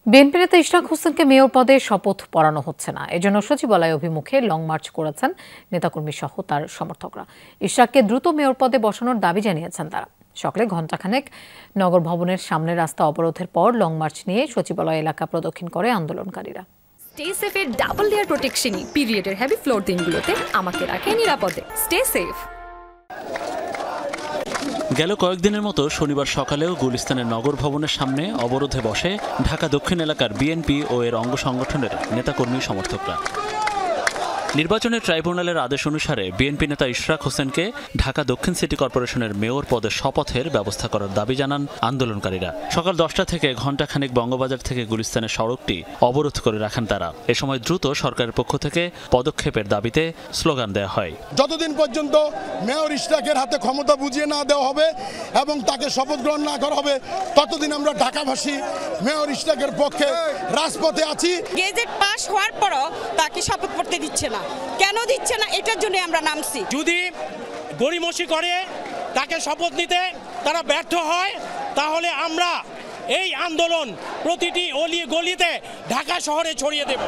BNP নেতা ইশরাক হোসেনকে mayor পদে শপথ পড়ানো হচ্ছে না, এজন্য সচিবালয় অভিমুখে লং মার্চ করেছেন নেতাকর্মী সহ তার সমর্থকরা। ইশরাককে দ্রুত মেয়র পদে বসানোর দাবি জানিয়েছেন তারা। সকালে ঘণ্টাখানেক নগর ভবনের সামনে রাস্তা অবরোধের পর লং মার্চ নিয়ে সচিবালয় এলাকা প্রদক্ষিণ করে আন্দোলনকারীরা। স্টে সেফের ডাবল লেয়ার প্রোটেকশনই পিরিয়ডের হেভি ফ্লোর দিনগুলোতে আমাকে রাখে নিরাপদে। Stay safe. গেল কয়েকদিনের মতো শনিবার সকালেও গুলিস্তানের নগর ভবনের সামনে অবরোধে বসে ঢাকা দক্ষিণ এলাকার বিএনপি ও এর অঙ্গ সংগঠনের নেতাকর্মী সমর্থকরা। নির্বাচনের ট্রাইব্যুনালের আদেশ অনুসারে বিএনপি নেতা ইশরাক হোসেনকে ঢাকা দক্ষিণ সিটি কর্পোরেশনের মেয়র পদে শপথের ব্যবস্থা করার দাবি জানান আন্দোলনকারীরা। সকাল 10টা থেকে ঘণ্টাখানেক বঙ্গবাজার থেকে গুলিস্তানের সড়কটি অবরোধ করে রাখেন তারা। এ সময় দ্রুত সরকারের পক্ষ থেকে পদক্ষেপের দাবিতে স্লোগান দেওয়া হয়। যতদিন পর্যন্ত মেয়র ইশরাকের হাতে ক্ষমতা বুঝিয়ে না দেওয়া হবে এবং তাকে শপথ গ্রহণ না করা হবে, ততদিন আমরা ঢাকাবাসী মেয়র ইশরাকের পক্ষে রাজপথে আছি। গেজেট পাস হওয়ার পরও তাকে শপথ করতে দিচ্ছে না। কেন দিচ্ছে না, এটার জন্য আমরা নামছি। যদি গড়িমসি করে তাকে শপথ নিতে তারা ব্যর্থ হয়, তাহলে আমরা এই আন্দোলন প্রতিটি অলি গলিতে ঢাকা শহরে ছড়িয়ে দেব।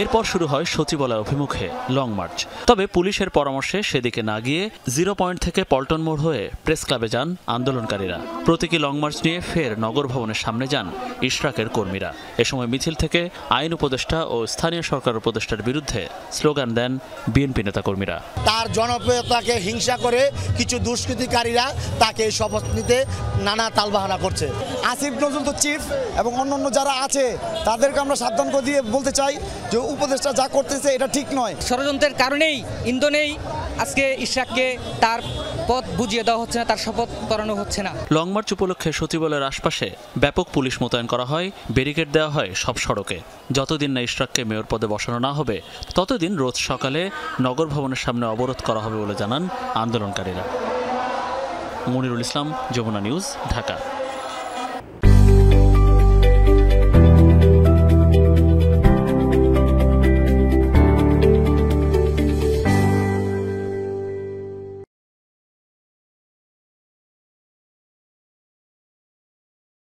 এরপর শুরু হয় সচিবালয় অভিমুখে লং মার্চ। তবে পুলিশের পরামর্শে সেদিকে না গিয়ে 0 পয়েন্ট থেকে পল্টন মোড় হয়ে প্রেস ক্লাবে যান আন্দোলনকারীরা। প্রতীকী লং মার্চ নিয়ে ফের নগর ভবনের সামনে যান ইশরাকের কর্মীরা। এ সময় মিছিল থেকে আইন উপদেষ্টা ও স্থানীয় সরকার উপদেষ্টার বিরুদ্ধে স্লোগান দেন বিএনপি নেতাকর্মীরা। তার জনপ্রিয়তাকে হিংসা করে কিছু দুষ্কৃতিকারীরা তাকে শপথ নিতে নানা তালবাহানা করছে। আসিফ নজরুল তো চিফ এবং অন্যান্য যারা আছে তাদেরকে আমরা সাবধান করে দিয়ে বলতে চাই যে উপদেষ্টা যা করতেছে এটা ঠিক নয়। ষড়যন্ত্রের কারণেই ইন্ধনেই আজকে ইশরাককে তার পথ বুঝিয়ে দেওয়া হচ্ছে না, তার শপথ করানো হচ্ছে না। লং মার্চ উপলক্ষে সচিবালয়ের আশপাশে ব্যাপক পুলিশ মোতায়েন করা হয়, ব্যারিকেড দেওয়া হয় সব সড়কে। যতদিন না ইশরাককে মেয়র পদে বসানো না হবে, ততদিন রোজ সকালে নগর ভবনের সামনে অবরোধ করা হবে বলে জানান আন্দোলনকারীরা। মনিরুল ইসলাম, যমুনা নিউজ, ঢাকা।